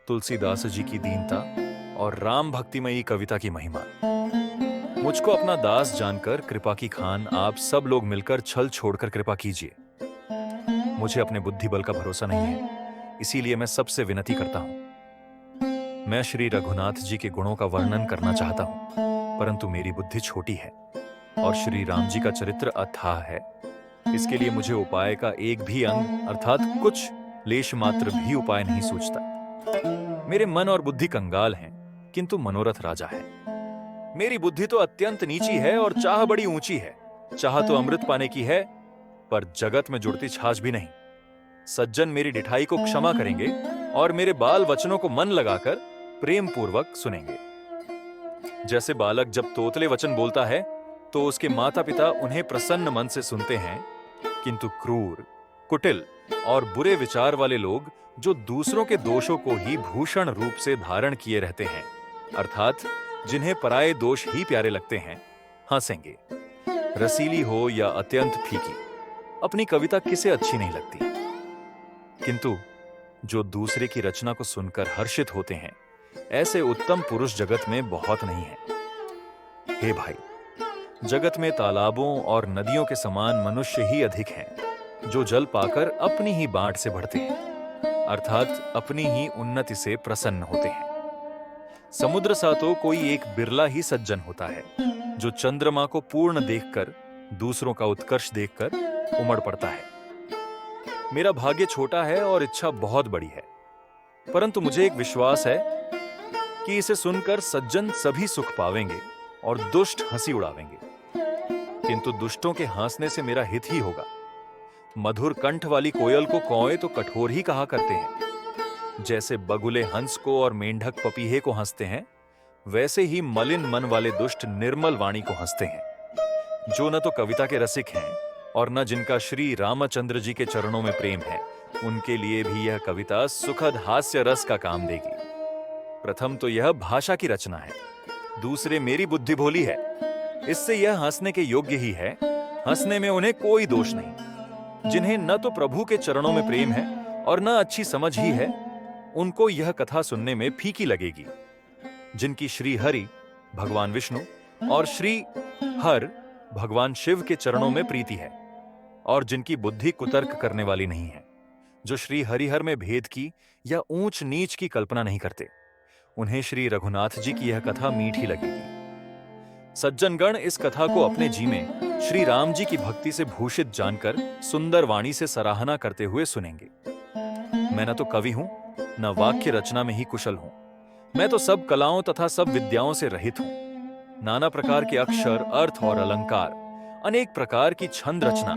तुलसीदास जी की दीनता और राम भक्तिमयी कविता की महिमा। मुझको अपना दास जानकर कृपा की खान आप सब लोग मिलकर छल छोड़कर कृपा कीजिए। मुझे अपने बुद्धि बल का भरोसा नहीं है, इसीलिए मैं सबसे विनती करता हूं। मैं श्री रघुनाथ जी के गुणों का वर्णन करना चाहता हूं, परंतु मेरी बुद्धि छोटी है और श्री राम जी का चरित्र अथाह है। इसके लिए मुझे उपाय का एक भी अंग अर्थात कुछ लेश मात्र भी उपाय नहीं सूझता। मेरे मन और बुद्धि कंगाल हैं, किंतु मनोरथ राजा है। मेरी बुद्धि तो अत्यंत नीची है और चाह बड़ी ऊंची है। चाह तो अमृत पाने की है, पर जगत में जुड़ती छाछ भी नहीं। सज्जन मेरी डिठाई को क्षमा करेंगे और मेरे बाल वचनों को मन लगाकर प्रेम पूर्वक सुनेंगे। जैसे बालक जब तोतले वचन बोलता है तो उसके माता पिता उन्हें प्रसन्न मन से सुनते हैं, किंतु क्रूर, कुटिल और बुरे विचार वाले लोग जो दूसरों के दोषों को ही भूषण रूप से धारण किए रहते हैं, अर्थात जिन्हें पराये दोष ही प्यारे लगते हैं, हंसेंगे। रसीली हो या अत्यंत फीकी, अपनी कविता किसे अच्छी नहीं लगती। किंतु जो दूसरे की रचना को सुनकर हर्षित होते हैं, ऐसे उत्तम पुरुष जगत में बहुत नहीं है। हे भाई, जगत में तालाबों और नदियों के समान मनुष्य ही अधिक हैं, जो जल पाकर अपनी ही बाढ़ से बढ़ते हैं, अर्थात अपनी ही उन्नति से प्रसन्न होते हैं। समुद्र सा तो कोई एक बिरला ही सज्जन होता है, जो चंद्रमा को पूर्ण देखकर दूसरों का उत्कर्ष देखकर उमड़ पड़ता है। मेरा भाग्य छोटा है और इच्छा बहुत बड़ी है, परंतु मुझे एक विश्वास है कि इसे सुनकर सज्जन सभी सुख पावेंगे और दुष्ट हंसी उड़ावेंगे। किंतु दुष्टों के हंसने से मेरा हित ही होगा। मधुर कंठ वाली कोयल को कौए तो कठोर ही कहा करते हैं। जैसे बगुले हंस को और मेंढक पपीहे को हंसते हैं, वैसे ही मलिन मन वाले दुष्ट निर्मल वाणी को हंसते हैं। जो न तो कविता के रसिक हैं और न जिनका श्री रामचंद्र जी के चरणों में प्रेम है, उनके लिए भी यह कविता सुखद हास्य रस का काम देगी। प्रथम तो यह भाषा की रचना है, दूसरे मेरी बुद्धि भोली है, इससे यह हंसने के योग्य ही है। हंसने में उन्हें कोई दोष नहीं। जिन्हें न तो प्रभु के चरणों में प्रेम है और न अच्छी समझ ही है, उनको यह कथा सुनने में फीकी लगेगी। जिनकी श्री हरि भगवान विष्णु और श्री हर भगवान शिव के चरणों में प्रीति है, और जिनकी बुद्धि कुतर्क करने वाली नहीं है, जो श्री हरिहर में भेद की या ऊंच नीच की कल्पना नहीं करते, उन्हें श्री रघुनाथ जी की यह कथा मीठी लगेगी। सज्जनगण इस कथा को अपने जी में श्री राम जी की भक्ति से भूषित जानकर सुंदर वाणी से सराहना करते हुए सुनेंगे। मैं न तो कवि हूं, न वाक्य रचना में ही कुशल हूं। मैं तो सब कलाओं तथा सब विद्याओं से रहित हूं। नाना प्रकार के अक्षर, अर्थ और अलंकार, अनेक प्रकार की छंद रचना,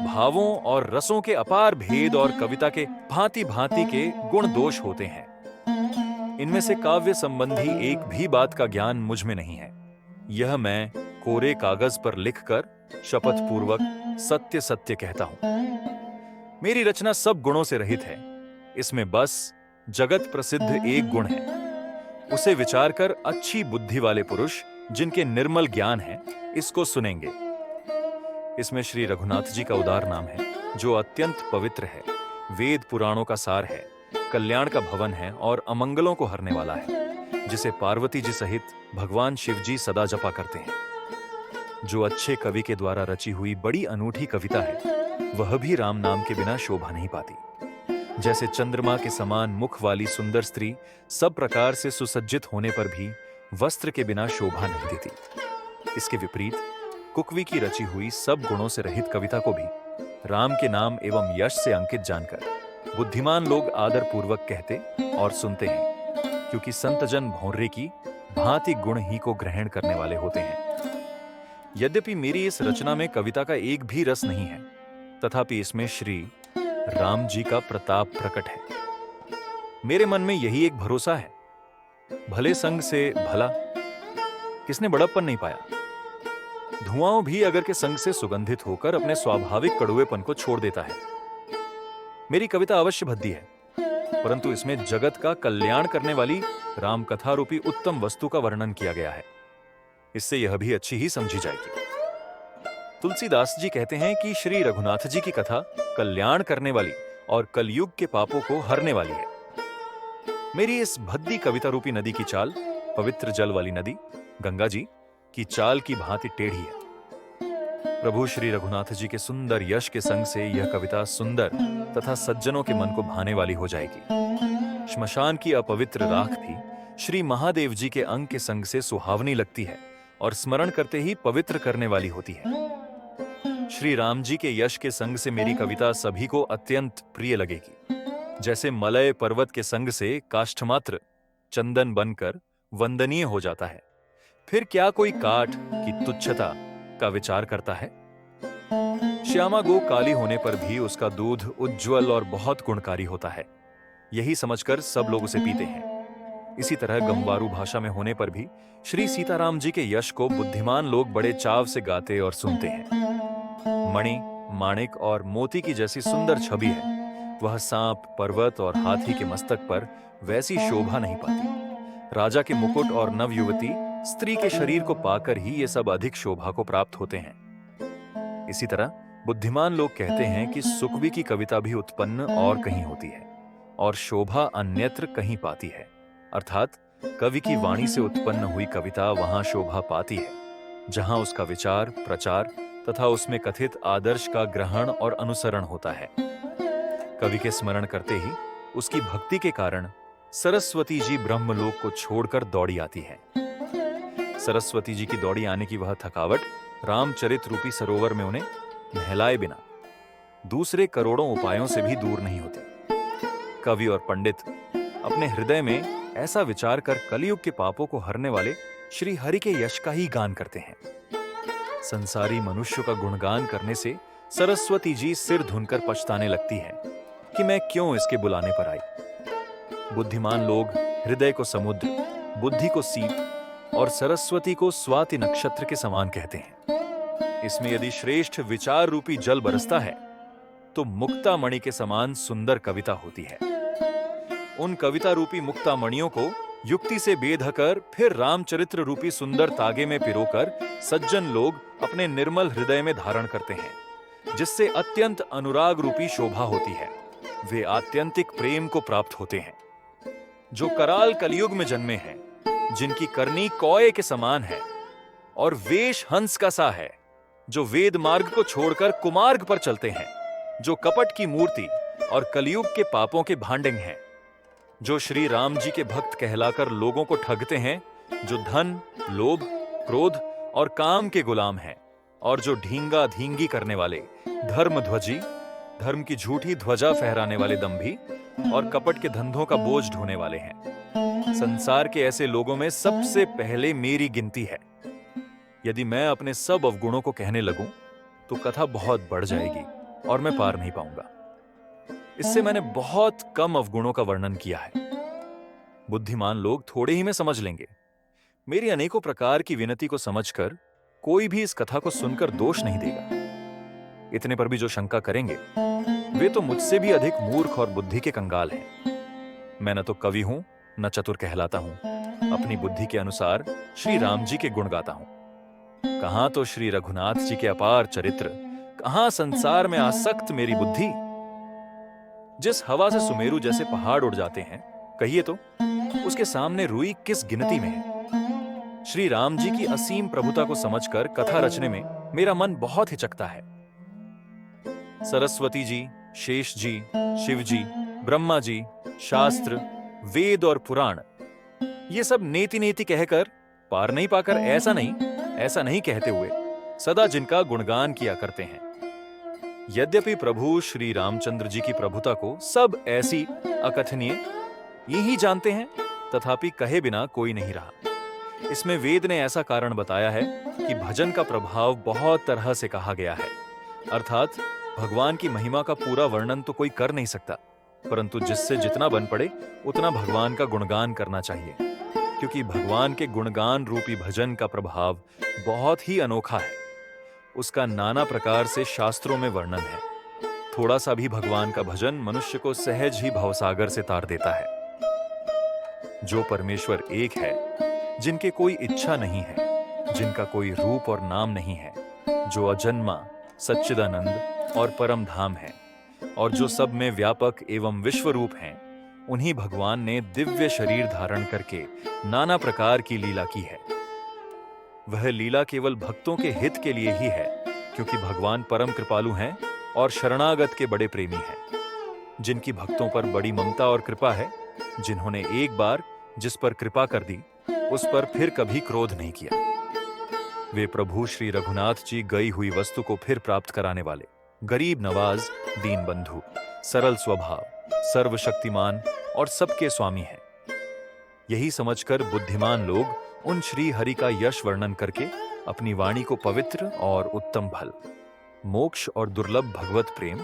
भावों और रसों के अपार भेद और कविता के भांति भांति के गुण दोष होते हैं। इनमें से काव्य संबंधी एक भी बात का ज्ञान मुझ में नहीं है। यह मैं कोरे कागज पर लिखकर शपथ पूर्वक सत्य सत्य कहता हूं। मेरी रचना सब गुणों से रहित है। इसमें बस जगत प्रसिद्ध एक गुण है। उसे विचार कर अच्छी बुद्धि वाले पुरुष, जिनके निर्मल ज्ञान है, इसको सुनेंगे। इसमें श्री रघुनाथ जी का उदार नाम है, जो अत्यंत पवित्र है, वेद पुराणों का सार है, कल्याण का भवन है और अमंगलों को हरने वाला है, जिसे पार्वती जी सहित भगवान शिव जी सदा जपा करते हैं। जो अच्छे कवि के द्वारा रची हुई बड़ी अनूठी कविता है, वह भी राम नाम के बिना शोभा नहीं पाती। जैसे चंद्रमा के समान मुख वाली सुंदर स्त्री सब प्रकार से सुसज्जित होने पर भी वस्त्र के बिना शोभा नहीं देती, इसके विपरीत कुकवी की रची हुई सब गुणों से रहित कविता को भी राम के नाम एवं यश से अंकित जानकर बुद्धिमान लोग आदर पूर्वक कहते और सुनते हैं, क्योंकि संतजन भौर्रे की भांति गुण ही को ग्रहण करने वाले होते हैं। यद्यपि मेरी इस रचना में कविता का एक भी रस नहीं है, तथापि इसमें श्री राम जी का प्रताप प्रकट है। मेरे मन में यही एक भरोसा है, भले संग से भला किसने बड़प्पन नहीं पाया। धुआं भी अगर के संग से सुगंधित होकर अपने स्वाभाविक कड़ुएपन को छोड़ देता है। मेरी कविता अवश्य भद्दी है, परंतु इसमें जगत का कल्याण करने वाली राम कथा रूपी उत्तम वस्तु का वर्णन किया गया है। इससे यह भी अच्छी ही समझी जाएगी। तुलसीदास जी कहते हैं कि श्री रघुनाथ जी की कथा कल्याण करने वाली और कलयुग के पापों को हरने वाली है। मेरी इस भद्दी कविता रूपी नदी की चाल, पवित्र जल वाली नदी गंगा जी की चाल की भांति टेढ़ी है। प्रभु श्री रघुनाथ जी के सुंदर यश के संग से यह कविता सुंदर तथा सज्जनों के मन को भाने वाली हो जाएगी। श्मशान की अपवित्र राख भी श्री महादेव जी के अंग के संग से सुहावनी लगती है और स्मरण करते ही पवित्र करने वाली होती है। श्री राम जी के यश के संग से मेरी कविता सभी को अत्यंत प्रिय लगेगी। जैसे मलय पर्वत के संग से काष्ठमात्र चंदन बनकर वंदनीय हो जाता है, फिर क्या कोई काठ की तुच्छता का विचार करता है? श्यामा गो काली होने पर भी उसका दूध उज्जवल और बहुत गुणकारी होता है, यही समझकर सब लोग उसे पीते हैं। इसी तरह गंवारू भाषा में होने पर भी श्री सीताराम जी के यश को बुद्धिमान लोग बड़े चाव से गाते और सुनते हैं। मणि, माणिक और मोती की जैसी सुंदर छवि है, वह सांप, पर्वत और हाथी के मस्तक पर वैसी शोभा नहीं पाती। राजा के मुकुट और नवयुवती स्त्री के शरीर को पाकर ही ये सब अधिक शोभा को प्राप्त होते हैं। इसी तरह बुद्धिमान लोग कहते हैं कि सुकवि की कविता भी उत्पन्न और कहीं होती है और शोभा अन्यत्र कहीं पाती है, अर्थात कवि की वाणी से उत्पन्न हुई कविता वहां शोभा पाती है जहां उसका विचार, प्रचार तथा उसमें कथित आदर्श का ग्रहण और अनुसरण होता है। कवि के स्मरण करते ही उसकी भक्ति के कारण सरस्वती जी ब्रह्मलोक को छोड़कर दौड़ी आती है। सरस्वती जी की दौड़ी आने की वह थकावट रामचरित रूपी सरोवर में उन्हें नहलाए बिना दूसरे करोड़ों उपायों से भी दूर नहीं होती। कवि और पंडित अपने हृदय में ऐसा विचार कर कलयुग के पापों को हरने वाले श्री हरि के यश का ही गान करते हैं। संसारी मनुष्य का गुणगान करने से सरस्वती जी सिर धुनकर पछताने लगती है कि मैं क्यों इसके बुलाने पर आई। बुद्धिमान लोग हृदय को समुद्र, बुद्धि को सीप और सरस्वती को स्वाति नक्षत्र के समान कहते हैं। इसमें यदि श्रेष्ठ विचार रूपी जल बरसता है तो मुक्तामणि के समान सुंदर कविता होती है। उन कविता रूपी मुक्तामणियों को युक्ति से बेधकर फिर रामचरित्र रूपी सुंदर तागे में पिरोकर सज्जन लोग अपने निर्मल हृदय में धारण करते हैं, जिससे अत्यंत अनुराग रूपी शोभा होती है। वे आत्यंतिक प्रेम को प्राप्त होते हैं। जो कराल कलयुग में जन्मे हैं, जिनकी करनी कौए के समान है और वेश हंस का सा है, जो वेद मार्ग को छोड़कर कुमार्ग पर चलते हैं, जो कपट की मूर्ति और कलयुग के पापों के भांडिंग हैं, जो श्री राम जी के भक्त कहलाकर लोगों को ठगते हैं, जो धन, लोभ, क्रोध और काम के गुलाम हैं, और जो ढींगा धींगी करने वाले, धर्मध्वजी, धर्म की झूठी ध्वजा फहराने वाले दंभी और कपट के धंधों का बोझ ढोने वाले हैं। संसार के ऐसे लोगों में सबसे पहले मेरी गिनती है। यदि मैं अपने सब अवगुणों को कहने लगूं तो कथा बहुत बढ़ जाएगी और मैं पार नहीं पाऊंगा। इससे मैंने बहुत कम अवगुणों का वर्णन किया है। बुद्धिमान लोग थोड़े ही में समझ लेंगे। मेरी अनेकों प्रकार की विनती को समझकर कोई भी इस कथा को सुनकर दोष नहीं देगा। इतने पर भी जो शंका करेंगे वे तो मुझसे भी अधिक मूर्ख और बुद्धि के कंगाल हैं। मैं न तो कवि हूं न चतुर कहलाता हूं। अपनी बुद्धि के अनुसार श्री राम जी के गुण गाता हूं। कहां तो श्री रघुनाथ जी के अपार चरित्र, कहां संसार में आसक्त मेरी बुद्धि। जिस हवा से सुमेरु जैसे पहाड़ उड़ जाते हैं, कहिए तो उसके सामने रुई किस गिनती में है। श्री राम जी की असीम प्रभुता को समझकर कथा रचने में मेरा मन बहुत हिचकता है। सरस्वती जी, शेष जी, शिव जी, ब्रह्मा जी, शास्त्र, वेद और पुराण, ये सब नेति नेति कहकर पार नहीं पाकर ऐसा नहीं कहते हुए सदा जिनका गुणगान किया करते हैं। यद्यपि प्रभु श्री रामचंद्र जी की प्रभुता को सब ऐसी अकथनीय यही जानते हैं, तथापि कहे बिना कोई नहीं रहा। इसमें वेद ने ऐसा कारण बताया है कि भजन का प्रभाव बहुत तरह से कहा गया है, अर्थात भगवान की महिमा का पूरा वर्णन तो कोई कर नहीं सकता, परंतु जिससे जितना बन पड़े उतना भगवान का गुणगान करना चाहिए, क्योंकि भगवान के गुणगान रूपी भजन का प्रभाव बहुत ही अनोखा है। उसका नाना प्रकार से शास्त्रों में वर्णन है। थोड़ा सा भी भगवान का भजन मनुष्य को सहज ही भवसागर से तार देता है। जो परमेश्वर एक है, जिनके कोई इच्छा नहीं है, जिनका कोई रूप और नाम नहीं है, जो अजन्मा, सच्चिदानंद और परम धाम है, और जो सब में व्यापक एवं विश्व रूप हैं, उन्हीं भगवान ने दिव्य शरीर धारण करके नाना प्रकार की लीला की है। वह लीला केवल भक्तों के हित के लिए ही है, क्योंकि भगवान परम कृपालु हैं और शरणागत के बड़े प्रेमी हैं, जिनकी भक्तों पर बड़ी ममता और कृपा है, जिन्होंने एक बार जिस पर कृपा कर दी उस पर फिर कभी क्रोध नहीं किया। वे प्रभु श्री रघुनाथ जी गई हुई वस्तु को फिर प्राप्त कराने वाले, गरीब नवाज, दीन बंधु, सरल स्वभाव, सर्वशक्तिमान और सबके स्वामी हैं। यही समझकर बुद्धिमान लोग उन श्री हरि का यश वर्णन करके अपनी वाणी को पवित्र और उत्तम फल, मोक्ष और दुर्लभ भगवत प्रेम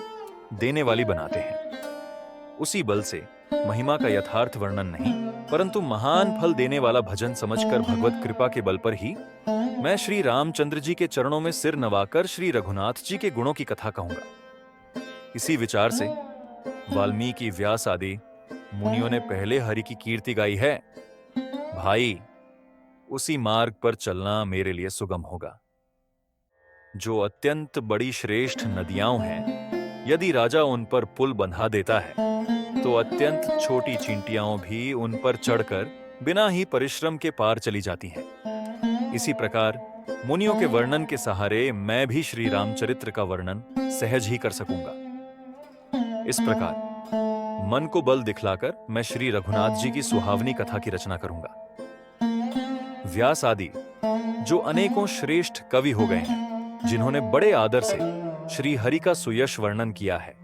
देने वाली बनाते हैं। उसी बल से महिमा का यथार्थ वर्णन नहीं, परंतु महान फल देने वाला भजन समझकर भगवत कृपा के बल पर ही मैं श्री रामचंद्र जी के चरणों में सिर नवाकर श्री रघुनाथ जी के गुणों की कथा कहूंगा। इसी विचार से वाल्मीकि, व्यास आदि मुनियों ने पहले हरि की कीर्ति गाई है। भाई, उसी मार्ग पर चलना मेरे लिए सुगम होगा। जो अत्यंत बड़ी श्रेष्ठ नदियां हैं, यदि राजा उन पर पुल बंधा देता है तो अत्यंत छोटी चींटियां भी उन पर चढ़कर बिना ही परिश्रम के पार चली जाती हैं। इसी प्रकार मुनियों के वर्णन के सहारे मैं भी श्री रामचरित्र का वर्णन सहज ही कर सकूंगा। इस प्रकार मन को बल दिखलाकर मैं श्री रघुनाथ जी की सुहावनी कथा की रचना करूंगा। व्यास आदि जो अनेकों श्रेष्ठ कवि हो गए हैं, जिन्होंने बड़े आदर से श्री हरि का सुयश वर्णन किया है,